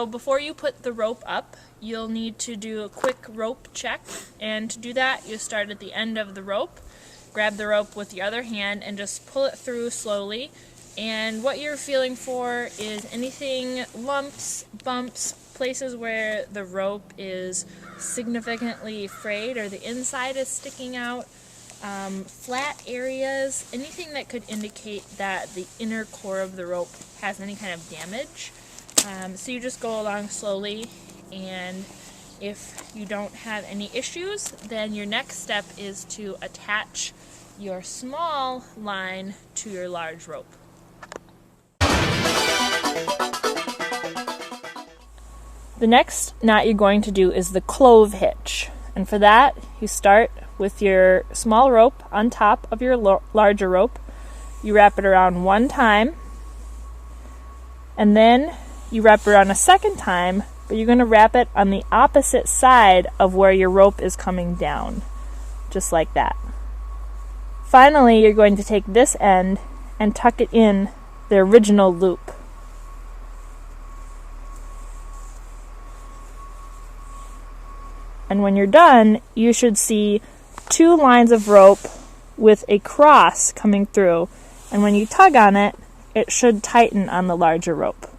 So before you put the rope up, you'll need to do a quick rope check, and to do that you start at the end of the rope, grab the rope with the other hand and just pull it through slowly. And what you're feeling for is anything, lumps, bumps, places where the rope is significantly frayed or the inside is sticking out, flat areas, anything that could indicate that the inner core of the rope has any kind of damage. So you just go along slowly, and if you don't have any issues, then your next step is to attach your small line to your large rope. The next knot you're going to do is the clove hitch, and for that you start with your small rope on top of your larger rope. You wrap it around one time, and then you wrap it around a second time, but you're going to wrap it on the opposite side of where your rope is coming down, just like that. Finally, you're going to take this end and tuck it in the original loop. And when you're done, you should see two lines of rope with a cross coming through, and when you tug on it, it should tighten on the larger rope.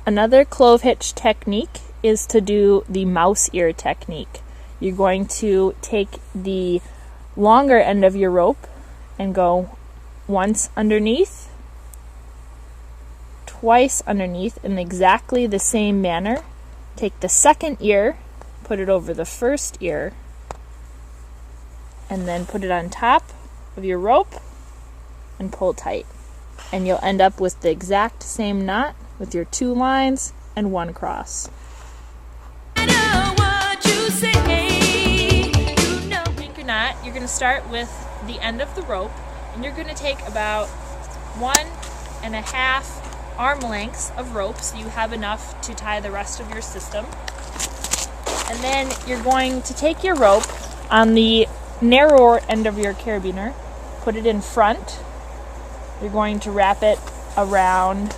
Another clove hitch technique is to do the mouse ear technique. You're going to take the longer end of your rope and go once underneath, twice underneath in exactly the same manner. Take the second ear, put it over the first ear, and then put it on top of your rope and pull tight. And you'll end up with the exact same knot with your two lines and one cross. Make your knot. You're going to start with the end of the rope, and you're going to take about 1.5 arm lengths of rope, so you have enough to tie the rest of your system. And then you're going to take your rope on the narrower end of your carabiner, put it in front. You're going to wrap it around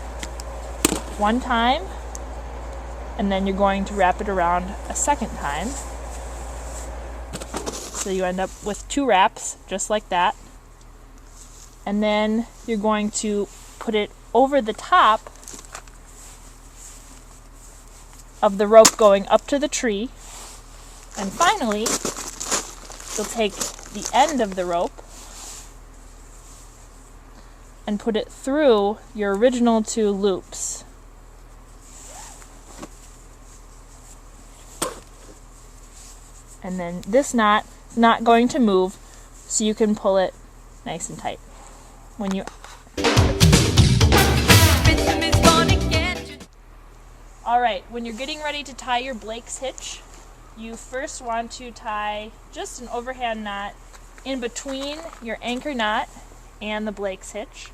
one time, and then you're going to wrap it around a second time. So you end up with two wraps, just like that. And then you're going to put it over the top of the rope going up to the tree. And finally, you'll take the end of the rope and put it through your original two loops. And then this knot is not going to move, so you can pull it nice and tight. Alright, when you're getting ready to tie your Blake's hitch, you first want to tie just an overhand knot in between your anchor knot and the Blake's hitch.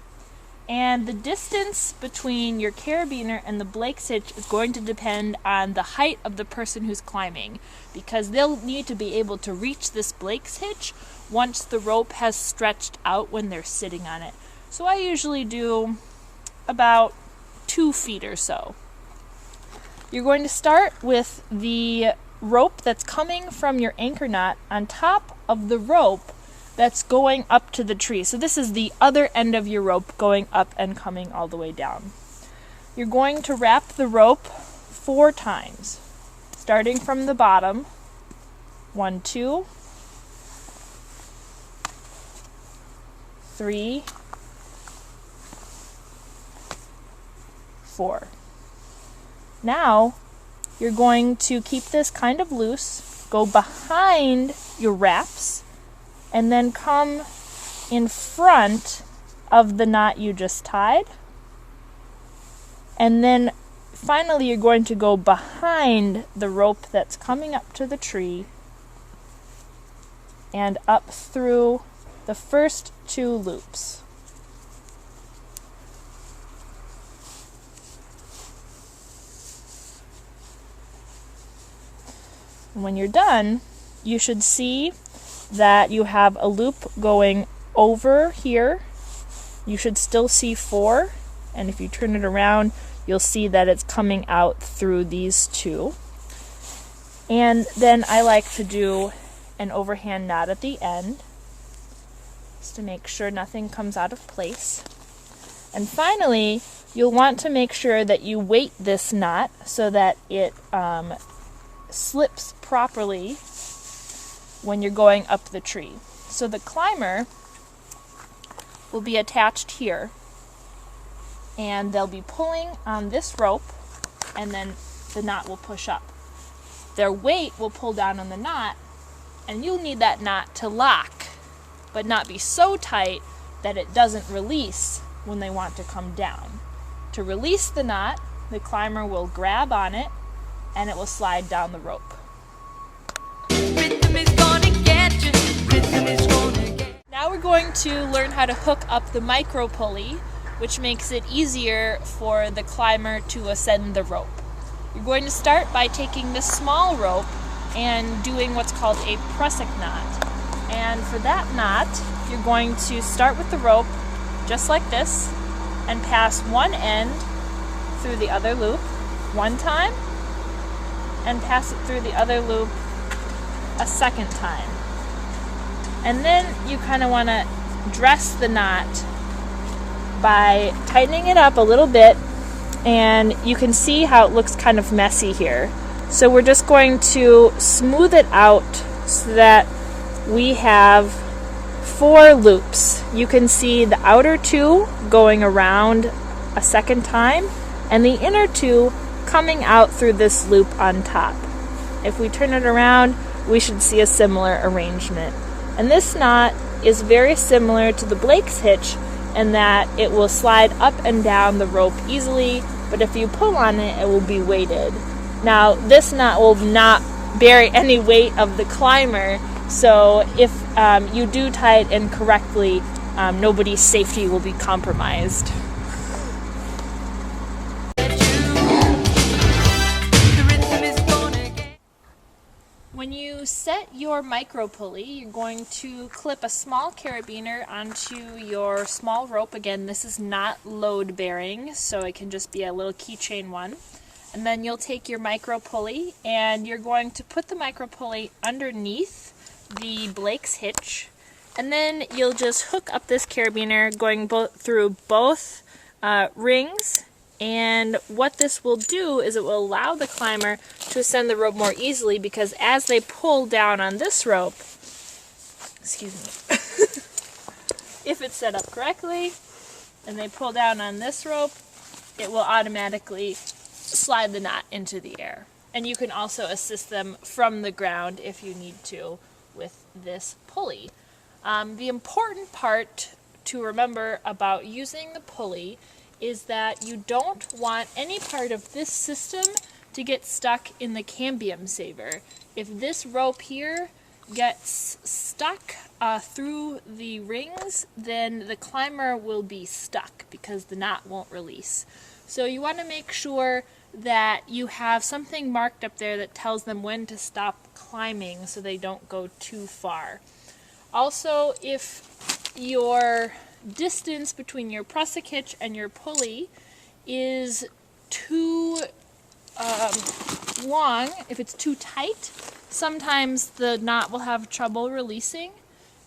And the distance between your carabiner and the Blake's hitch is going to depend on the height of the person who's climbing, because they'll need to be able to reach this Blake's hitch once the rope has stretched out when they're sitting on it. So I usually do about 2 feet or so. You're going to start with the rope that's coming from your anchor knot on top of the rope that's going up to the tree. So this is the other end of your rope going up and coming all the way down. You're going to wrap the rope 4 times, starting from the bottom. 1, 2, 3, 4. Now, you're going to keep this kind of loose, go behind your wraps, and then come in front of the knot you just tied. And then finally you're going to go behind the rope that's coming up to the tree and up through the first 2 loops. And when you're done, you should see that you have a loop going over here, you should still see 4, and if you turn it around, you'll see that it's coming out through these 2. And then I like to do an overhand knot at the end, just to make sure nothing comes out of place. And finally, you'll want to make sure that you weight this knot so that it slips properly when you're going up the tree. So the climber will be attached here, and they'll be pulling on this rope, and then the knot will push up. Their weight will pull down on the knot, and you'll need that knot to lock, but not be so tight that it doesn't release when they want to come down. To release the knot, the climber will grab on it, and it will slide down the rope. Rhythm is gonna get you. Rhythm is gonna get you. Now we're going to learn how to hook up the micro-pulley, which makes it easier for the climber to ascend the rope. You're going to start by taking this small rope and doing what's called a prusik knot. And for that knot, you're going to start with the rope just like this and pass one end through the other loop one time and pass it through the other loop a second time. And then you kind of want to dress the knot by tightening it up a little bit, and you can see how it looks kind of messy here. So we're just going to smooth it out so that we have 4 loops. You can see the outer 2 going around a second time, and the inner 2 coming out through this loop on top. If we turn it around, we should see a similar arrangement. And this knot is very similar to the Blake's hitch in that it will slide up and down the rope easily, but if you pull on it, it will be weighted. Now, this knot will not bear any weight of the climber, so if you do tie it incorrectly, nobody's safety will be compromised. When you set your micro-pulley, you're going to clip a small carabiner onto your small rope. Again, this is not load-bearing, so it can just be a little keychain one. And then you'll take your micro-pulley, and you're going to put the micro-pulley underneath the Blake's hitch. And then you'll just hook up this carabiner going through both rings. And what this will do is it will allow the climber to ascend the rope more easily, because as they pull down on this rope, excuse me, if it's set up correctly and they pull down on this rope, it will automatically slide the knot into the air. And you can also assist them from the ground if you need to with this pulley. The important part to remember about using the pulley is that you don't want any part of this system to get stuck in the cambium saver. If this rope here gets stuck through the rings, then the climber will be stuck because the knot won't release. So you want to make sure that you have something marked up there that tells them when to stop climbing so they don't go too far. Also, if your distance between your prusik hitch and your pulley is too long, if it's too tight, sometimes the knot will have trouble releasing.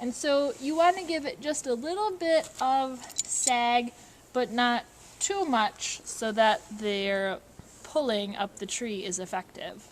And so you want to give it just a little bit of sag, but not too much, so that their pulling up the tree is effective.